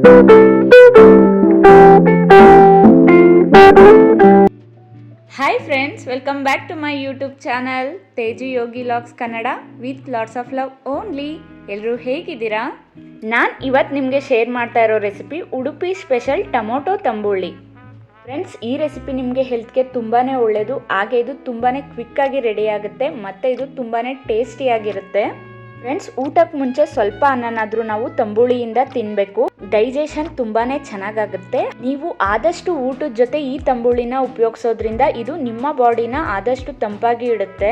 Hi friends, welcome back to my YouTube channel Teju Yogi vlogs Kannada with lots of love only. ಎಲ್ಲರೂ ಹೇಗಿದ್ದೀರಾ? ನಾನು ಇವತ್ತು ನಿಮಗೆ ಶೇರ್ ಮಾಡ್ತಾ ಇರೋ ರೆಸಿಪಿ ಉಡುಪಿ ಸ್ಪೆಷಲ್ ಟೊಮೊಟೊ ತಂಬುಳಿ. ಫ್ರೆಂಡ್ಸ್, ಈ ರೆಸಿಪಿ ನಿಮಗೆ ಹೆಲ್ತ್ಗೆ ತುಂಬಾ ಒಳ್ಳೆಯದು. ಹಾಗೆ ಇದು ತುಂಬಾ ಕ್ವಿಕ್ಕಾಗಿ ರೆಡಿ ಆಗುತ್ತೆ ಮತ್ತು ಇದು ತುಂಬಾ ಟೇಸ್ಟಿಯಾಗಿರುತ್ತೆ. ಫ್ರೆಂಡ್ಸ್, ಊಟಕ್ಕೆ ಮುಂಚೆ ಸ್ವಲ್ಪ ಅನ್ನನಾದರೂ ನಾವು ತಂಬುಳಿಯಿಂದ ತಿನ್ನಬೇಕು. ಡೈಜೆಷನ್ ತುಂಬಾನೇ ಚೆನ್ನಾಗಾಗುತ್ತೆ. ನೀವು ಆದಷ್ಟು ಊಟದ ಜೊತೆ ಈ ತಂಬುಳಿನ ಉಪಯೋಗಿಸೋದ್ರಿಂದ ಇದು ನಿಮ್ಮ ಬಾಡಿನ ಆದಷ್ಟು ತಂಪಾಗಿ ಇಡುತ್ತೆ.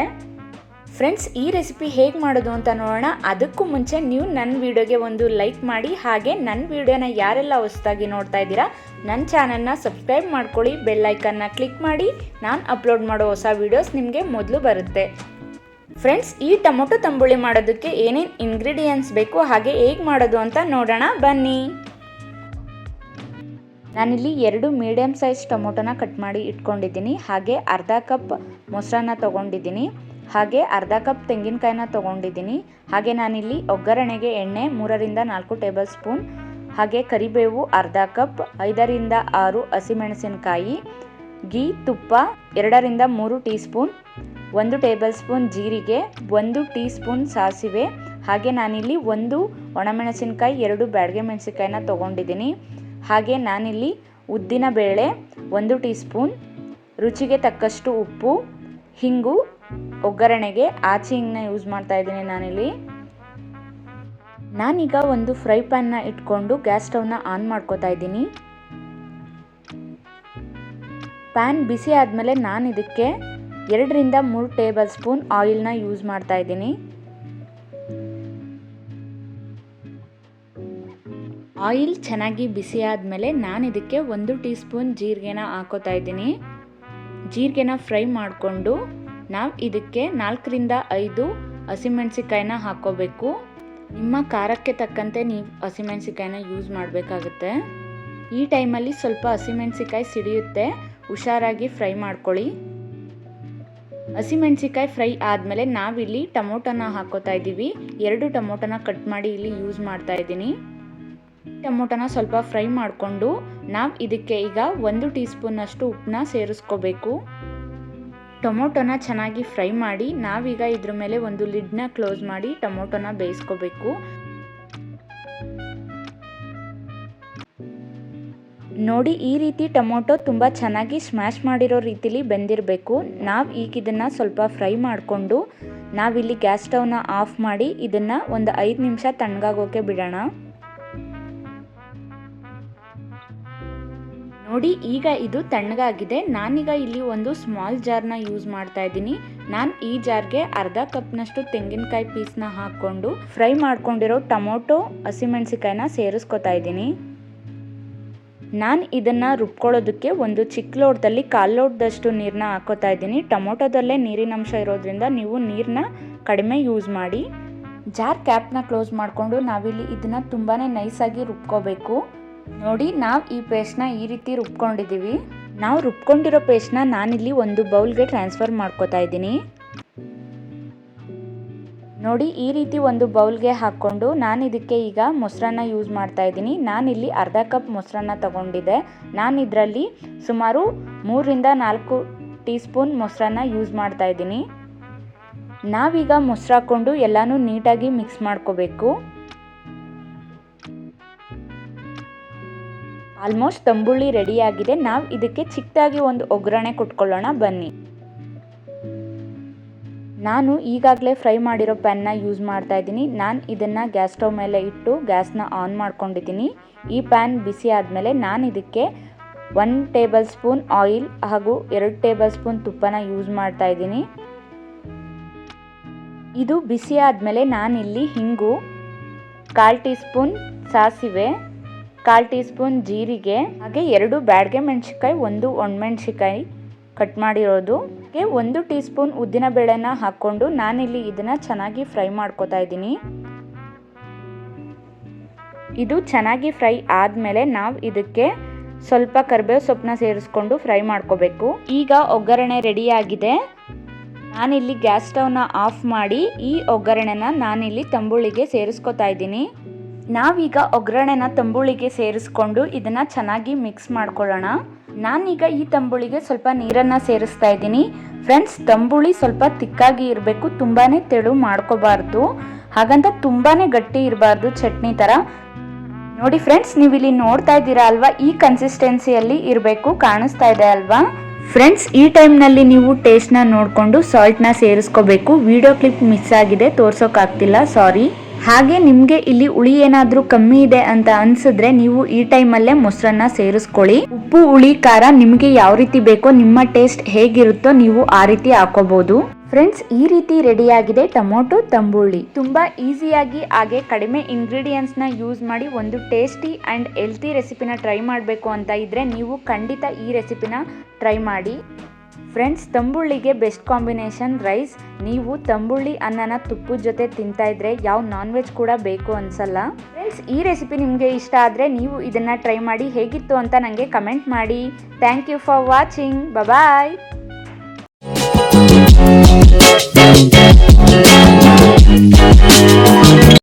ಫ್ರೆಂಡ್ಸ್, ಈ ರೆಸಿಪಿ ಹೇಗೆ ಮಾಡೋದು ಅಂತ ನೋಡೋಣ. ಅದಕ್ಕೂ ಮುಂಚೆ ನೀವು ನನ್ನ ವಿಡಿಯೋಗೆ ಒಂದು ಲೈಕ್ ಮಾಡಿ, ಹಾಗೆ ನನ್ನ ವಿಡಿಯೋನ ಯಾರೆಲ್ಲ ಹೊಸದಾಗಿ ನೋಡ್ತಾ ಇದ್ದೀರಾ ನನ್ನ ಚಾನಲ್ನ ಸಬ್ಸ್ಕ್ರೈಬ್ ಮಾಡ್ಕೊಳ್ಳಿ, ಬೆಲ್ ಐಕನ್ನ ಕ್ಲಿಕ್ ಮಾಡಿ. ನಾನು ಅಪ್ಲೋಡ್ ಮಾಡೋ ಹೊಸ ವಿಡಿಯೋಸ್ ನಿಮಗೆ ಮೊದಲು ಬರುತ್ತೆ. ಫ್ರೆಂಡ್ಸ್, ಈ ಟೊಮೊಟೊ ತಂಬುಳಿ ಮಾಡೋದಕ್ಕೆ ಏನೇನು ಇಂಗ್ರೀಡಿಯೆಂಟ್ಸ್ ಬೇಕು ಹಾಗೆ ಹೇಗೆ ಮಾಡೋದು ಅಂತ ನೋಡೋಣ ಬನ್ನಿ. ನಾನಿಲ್ಲಿ 2 ಮೀಡಿಯಮ್ ಸೈಜ್ ಟೊಮೊಟೊನ ಕಟ್ ಮಾಡಿ ಇಟ್ಕೊಂಡಿದ್ದೀನಿ. ಹಾಗೆ ಅರ್ಧ ಕಪ್ ಮೊಸರನ್ನ ತೊಗೊಂಡಿದ್ದೀನಿ. ಹಾಗೆ ಅರ್ಧ ಕಪ್ ತೆಂಗಿನಕಾಯಿನ ತೊಗೊಂಡಿದ್ದೀನಿ. ಹಾಗೆ ನಾನಿಲ್ಲಿ ಒಗ್ಗರಣೆಗೆ ಎಣ್ಣೆ 3ರಿಂದ 4 ಟೇಬಲ್ ಸ್ಪೂನ್, ಹಾಗೆ ಕರಿಬೇವು ಅರ್ಧ ಕಪ್, 5ರಿಂದ 6 ಹಸಿಮೆಣಸಿನಕಾಯಿ, ಗೀ ತುಪ್ಪ 2ರಿಂದ 3 ಟೀ ಸ್ಪೂನ್, 1 ಟೇಬಲ್ ಸ್ಪೂನ್ ಜೀರಿಗೆ, 1 ಟೀ ಸ್ಪೂನ್ ಸಾಸಿವೆ, ಹಾಗೆ ನಾನಿಲ್ಲಿ 1 ಒಣಮೆಣಸಿನಕಾಯಿ, 2 ಬ್ಯಾಡಗೆ ಮೆಣಸಿನಕಾಯಿನ ತೊಗೊಂಡಿದ್ದೀನಿ. ಹಾಗೆ ನಾನಿಲ್ಲಿ ಉದ್ದಿನ ಬೇಳೆ 1 ಟೀ ಸ್ಪೂನ್, ರುಚಿಗೆ ತಕ್ಕಷ್ಟು ಉಪ್ಪು, ಹಿಂಗು, ಒಗ್ಗರಣೆಗೆ ಆಚೆ ಹಿಂಗನ್ನ ಯೂಸ್ ಮಾಡ್ತಾ ಇದ್ದೀನಿ ನಾನಿಲ್ಲಿ. ನಾನೀಗ ಒಂದು ಫ್ರೈ ಪ್ಯಾನ್ನ ಇಟ್ಕೊಂಡು ಗ್ಯಾಸ್ ಸ್ಟವ್ನ ಆನ್ ಮಾಡ್ಕೋತಾ ಇದ್ದೀನಿ. ಪ್ಯಾನ್ ಬಿಸಿ ಆದಮೇಲೆ ನಾನು ಇದಕ್ಕೆ 2ರಿಂದ 3 ಟೇಬಲ್ ಸ್ಪೂನ್ ಆಯಿಲ್ನ ಯೂಸ್ ಮಾಡ್ತಾ ಇದ್ದೀನಿ. ಆಯಿಲ್ ಚೆನ್ನಾಗಿ ಬಿಸಿ ಆದಮೇಲೆ ನಾನು ಇದಕ್ಕೆ 1 ಟೀ ಸ್ಪೂನ್ ಜೀರಿಗೆನ ಹಾಕೋತಾ ಇದ್ದೀನಿ. ಜೀರಿಗೆನ ಫ್ರೈ ಮಾಡಿಕೊಂಡು ನಾವು ಇದಕ್ಕೆ 4ರಿಂದ 5 ಹಸಿಮೆಣಸಿಕಾಯಿನ ಹಾಕೋಬೇಕು. ನಿಮ್ಮ ಖಾರಕ್ಕೆ ತಕ್ಕಂತೆ ನೀವು ಹಸಿಮೆಣಸಿಕಾಯಿನ ಯೂಸ್ ಮಾಡಬೇಕಾಗುತ್ತೆ. ಈ ಟೈಮಲ್ಲಿ ಸ್ವಲ್ಪ ಹಸಿಮೆಣಸಿಕಾಯಿ ಸಿಡಿಯುತ್ತೆ, ಹುಷಾರಾಗಿ ಫ್ರೈ ಮಾಡ್ಕೊಳ್ಳಿ. ಹಸಿಮೆಣಸಿಕಾಯಿ ಫ್ರೈ ಆದಮೇಲೆ ನಾವಿಲ್ಲಿ ಟೊಮೊಟೊನ ಹಾಕೋತಾ ಇದ್ದೀವಿ. 2 ಟೊಮೊಟೊನ ಕಟ್ ಮಾಡಿ ಇಲ್ಲಿ ಯೂಸ್ ಮಾಡ್ತಾ ಇದ್ದೀನಿ. ಟೊಮೊಟೊನ ಸ್ವಲ್ಪ ಫ್ರೈ ಮಾಡಿಕೊಂಡು ನಾವು ಇದಕ್ಕೆ ಈಗ 1 ಟೀ ಸ್ಪೂನಷ್ಟು ಉಪ್ಪನ್ನ ಸೇರಿಸ್ಕೋಬೇಕು. ಟೊಮೊಟೊನ ಚೆನ್ನಾಗಿ ಫ್ರೈ ಮಾಡಿ ನಾವೀಗ ಇದ್ರ ಮೇಲೆ ಒಂದು ಲಿಡ್ನ ಕ್ಲೋಸ್ ಮಾಡಿ ಟೊಮೊಟೊನ ಬೇಯಿಸ್ಕೋಬೇಕು. ನೋಡಿ, ಈ ರೀತಿ ಟೊಮೊಟೊ ತುಂಬ ಚೆನ್ನಾಗಿ ಸ್ಮ್ಯಾಶ್ ಮಾಡಿರೋ ರೀತಿಲಿ ಬೆಂದಿರಬೇಕು. ನಾವು ಈಗ ಇದನ್ನು ಸ್ವಲ್ಪ ಫ್ರೈ ಮಾಡಿಕೊಂಡು ನಾವಿಲ್ಲಿ ಗ್ಯಾಸ್ ಸ್ಟವ್ನ ಆಫ್ ಮಾಡಿ ಇದನ್ನು ಒಂದು 5 ನಿಮಿಷ ತಣ್ಣಗಾಗೋಕೆ ಬಿಡೋಣ. ನೋಡಿ, ಈಗ ಇದು ತಣ್ಣಗಾಗಿದೆ. ನಾನೀಗ ಇಲ್ಲಿ ಒಂದು ಸ್ಮಾಲ್ ಜಾರ್ನ ಯೂಸ್ ಮಾಡ್ತಾ ಇದ್ದೀನಿ. ನಾನು ಈ ಜಾರ್ಗೆ ಅರ್ಧ ಕಪ್ನಷ್ಟು ತೆಂಗಿನಕಾಯಿ ಪೀಸ್ನ ಹಾಕ್ಕೊಂಡು ಫ್ರೈ ಮಾಡ್ಕೊಂಡಿರೋ ಟೊಮೊಟೊ ಹಸಿಮೆಣಸಿಕಾಯಿನ ಸೇರಿಸ್ಕೊತಾ ಇದ್ದೀನಿ. ನಾನು ಇದನ್ನು ರುಬ್ಕೊಳ್ಳೋದಕ್ಕೆ ಒಂದು ಚಿಕ್ಕ ಲೋಟದಲ್ಲಿ 1/4 ಲೋಟದಷ್ಟು ನೀರನ್ನ ಹಾಕೋತಾ ಇದ್ದೀನಿ. ಟೊಮೊಟೊದಲ್ಲೇ ನೀರಿನಂಶ ಇರೋದ್ರಿಂದ ನೀವು ನೀರನ್ನ ಕಡಿಮೆ ಯೂಸ್ ಮಾಡಿ. ಜಾರ್ ಕ್ಯಾಪ್ನ ಕ್ಲೋಸ್ ಮಾಡಿಕೊಂಡು ನಾವಿಲ್ಲಿ ಇದನ್ನು ತುಂಬಾ ನೈಸಾಗಿ ರುಬ್ಕೋಬೇಕು. ನೋಡಿ, ನಾವು ಈ ಪೇಸ್ಟ್ನ ಈ ರೀತಿ ರುಬ್ಕೊಂಡಿದ್ದೀವಿ. ನಾವು ರುಬ್ಕೊಂಡಿರೋ ಪೇಸ್ಟ್ನ ನಾನಿಲ್ಲಿ ಒಂದು ಬೌಲ್ಗೆ ಟ್ರಾನ್ಸ್ಫರ್ ಮಾಡ್ಕೋತಾ ಇದ್ದೀನಿ. ನೋಡಿ, ಈ ರೀತಿ ಒಂದು ಬೌಲ್ಗೆ ಹಾಕ್ಕೊಂಡು ನಾನು ಇದಕ್ಕೆ ಈಗ ಮೊಸರನ್ನ ಯೂಸ್ ಮಾಡ್ತಾ ಇದ್ದೀನಿ. ನಾನಿಲ್ಲಿ ಅರ್ಧ ಕಪ್ ಮೊಸರನ್ನ ತಗೊಂಡಿದ್ದೆ. ನಾನು ಇದರಲ್ಲಿ ಸುಮಾರು 3ರಿಂದ 4 ಟೀ ಸ್ಪೂನ್ ಮೊಸರನ್ನ ಯೂಸ್ ಮಾಡ್ತಾ ಇದ್ದೀನಿ. ನಾವೀಗ ಮೊಸರು ಹಾಕ್ಕೊಂಡು ಎಲ್ಲನೂ ನೀಟಾಗಿ ಮಿಕ್ಸ್ ಮಾಡ್ಕೋಬೇಕು. ಆಲ್ಮೋಸ್ಟ್ ತಂಬುಳಿ ರೆಡಿಯಾಗಿದೆ. ನಾವು ಇದಕ್ಕೆ ಚಿಕ್ಕದಾಗಿ ಒಂದು ಒಗ್ಗರಣೆ ಕೊಟ್ಕೊಳ್ಳೋಣ ಬನ್ನಿ. ನಾನು ಈಗಾಗಲೇ ಫ್ರೈ ಮಾಡಿರೋ ಪ್ಯಾನ್ನ ಯೂಸ್ ಮಾಡ್ತಾ ಇದ್ದೀನಿ. ನಾನು ಇದನ್ನು ಗ್ಯಾಸ್ ಸ್ಟವ್ ಮೇಲೆ ಇಟ್ಟು ಗ್ಯಾಸ್ನ ಆನ್ ಮಾಡ್ಕೊಂಡಿದ್ದೀನಿ. ಈ ಪ್ಯಾನ್ ಬಿಸಿ ಆದಮೇಲೆ ನಾನು ಇದಕ್ಕೆ 1 ಟೇಬಲ್ ಸ್ಪೂನ್ ಆಯಿಲ್ ಹಾಗೂ 2 ಟೇಬಲ್ ಸ್ಪೂನ್ ತುಪ್ಪನ ಯೂಸ್ ಮಾಡ್ತಾ ಇದ್ದೀನಿ. ಇದು ಬಿಸಿ ಆದಮೇಲೆ ನಾನಿಲ್ಲಿ ಹಿಂಗು, 1/4 ಟೀ ಸ್ಪೂನ್ ಸಾಸಿವೆ, 1/4 ಟೀ ಸ್ಪೂನ್ ಜೀರಿಗೆ, ಹಾಗೆ 2 ಬ್ಯಾಡಗೆ ಮೆಣಸಿನ್ಕಾಯಿ, 1 ಒಣಮೆಣಸಿನ್ಕಾಯಿ ಕಟ್ ಮಾಡಿರೋದು, 1 ಟೀ ಸ್ಪೂನ್ ಉದ್ದಿನ ಬೇಳೆನ ಹಾಕ್ಕೊಂಡು ನಾನಿಲ್ಲಿ ಇದನ್ನು ಚೆನ್ನಾಗಿ ಫ್ರೈ ಮಾಡ್ಕೋತಾ ಇದ್ದೀನಿ. ಇದು ಚೆನ್ನಾಗಿ ಫ್ರೈ ಆದಮೇಲೆ ನಾವು ಇದಕ್ಕೆ ಸ್ವಲ್ಪ ಕರಿಬೇವು ಸೊಪ್ಪನ್ನ ಸೇರಿಸ್ಕೊಂಡು ಫ್ರೈ ಮಾಡ್ಕೋಬೇಕು. ಈಗ ಒಗ್ಗರಣೆ ರೆಡಿಯಾಗಿದೆ. ನಾನಿಲ್ಲಿ ಗ್ಯಾಸ್ ಸ್ಟವ್ನ ಆಫ್ ಮಾಡಿ ಈ ಒಗ್ಗರಣೆನ ನಾನಿಲ್ಲಿ ತಂಬುಳಿಗೆ ಸೇರಿಸ್ಕೊತಾ ಇದ್ದೀನಿ. ನಾವೀಗ ಒಗ್ಗರಣೆನ ತಂಬುಳಿಗೆ ಸೇರಿಸ್ಕೊಂಡು ಇದನ್ನು ಚೆನ್ನಾಗಿ ಮಿಕ್ಸ್ ಮಾಡ್ಕೊಳ್ಳೋಣ. ನಾನೀಗ ಈ ತಂಬುಳಿಗೆ ಸ್ವಲ್ಪ ನೀರನ್ನು ಸೇರಿಸ್ತಾ ಇದ್ದೀನಿ. ಫ್ರೆಂಡ್ಸ್, ತಂಬುಳಿ ಸ್ವಲ್ಪ ತಿಕ್ಕಾಗಿ ಇರಬೇಕು, ತುಂಬಾ ತೆಳು ಮಾಡ್ಕೋಬಾರ್ದು, ಹಾಗಂತ ತುಂಬಾ ಗಟ್ಟಿ ಇರಬಾರ್ದು ಚಟ್ನಿ ಥರ. ನೋಡಿ ಫ್ರೆಂಡ್ಸ್, ನೀವು ಇಲ್ಲಿ ನೋಡ್ತಾ ಇದ್ದೀರಾ ಅಲ್ವಾ, ಈ ಕನ್ಸಿಸ್ಟೆನ್ಸಿಯಲ್ಲಿ ಇರಬೇಕು, ಕಾಣಿಸ್ತಾ ಇದೆ ಅಲ್ವಾ. ಫ್ರೆಂಡ್ಸ್, ಈ ಟೈಮ್ನಲ್ಲಿ ನೀವು ಟೇಸ್ಟ್ನ ನೋಡಿಕೊಂಡು ಸಾಲ್ಟ್ನ ಸೇರಿಸ್ಕೋಬೇಕು. ವಿಡಿಯೋ ಕ್ಲಿಪ್ ಮಿಸ್ ಆಗಿದೆ, ತೋರ್ಸೋಕ್ಕಾಗ್ತಿಲ್ಲ, ಸಾರಿ. ಹಾಗೆ ನಿಮಗೆ ಇಲ್ಲಿ ಹುಳಿ ಏನಾದರೂ ಕಮ್ಮಿ ಇದೆ ಅಂತ ಅನ್ಸಿದ್ರೆ ನೀವು ಈ ಟೈಮಲ್ಲೇ ಮೊಸರನ್ನ ಸೇರಿಸ್ಕೊಳ್ಳಿ. ಉಪ್ಪು, ಹುಳಿ, ಖಾರ ನಿಮಗೆ ಯಾವ ರೀತಿ ಬೇಕೋ, ನಿಮ್ಮ ಟೇಸ್ಟ್ ಹೇಗಿರುತ್ತೋ ನೀವು ಆ ರೀತಿ ಹಾಕೋಬಹುದು. ಫ್ರೆಂಡ್ಸ್, ಈ ರೀತಿ ರೆಡಿಯಾಗಿದೆ ಟೊಮೊಟೊ ತಂಬುಳಿ. ತುಂಬಾ ಈಸಿಯಾಗಿ ಹಾಗೆ ಕಡಿಮೆ ಇಂಗ್ರೀಡಿಯೆಂಟ್ಸ್ನ ಯೂಸ್ ಮಾಡಿ ಒಂದು ಟೇಸ್ಟಿ ಆ್ಯಂಡ್ ಹೆಲ್ತಿ ರೆಸಿಪಿನ ಟ್ರೈ ಮಾಡಬೇಕು ಅಂತ ಇದ್ದರೆ ನೀವು ಖಂಡಿತ ಈ ರೆಸಿಪಿನ ಟ್ರೈ ಮಾಡಿ. ಫ್ರೆಂಡ್ಸ್, ತಂಬುಳಿಗೆ ಬೆಸ್ಟ್ ಕಾಂಬಿನೇಷನ್ ರೈಸ್. ನೀವು ತಂಬುಳಿ ಅನ್ನನ ತುಪ್ಪದ ಜೊತೆ ತಿಂತಾ ಇದ್ರೆ ಯಾವ ನಾನ್ ವೆಜ್ ಕೂಡ ಬೇಕು ಅನ್ಸಲ್ಲ. ಫ್ರೆಂಡ್ಸ್, ಈ ರೆಸಿಪಿ ನಿಮಗೆ ಇಷ್ಟ ಆದರೆ ನೀವು ಇದನ್ನು ಟ್ರೈ ಮಾಡಿ ಹೇಗಿತ್ತು ಅಂತ ನನಗೆ ಕಮೆಂಟ್ ಮಾಡಿ. Thank you for watching. Bye.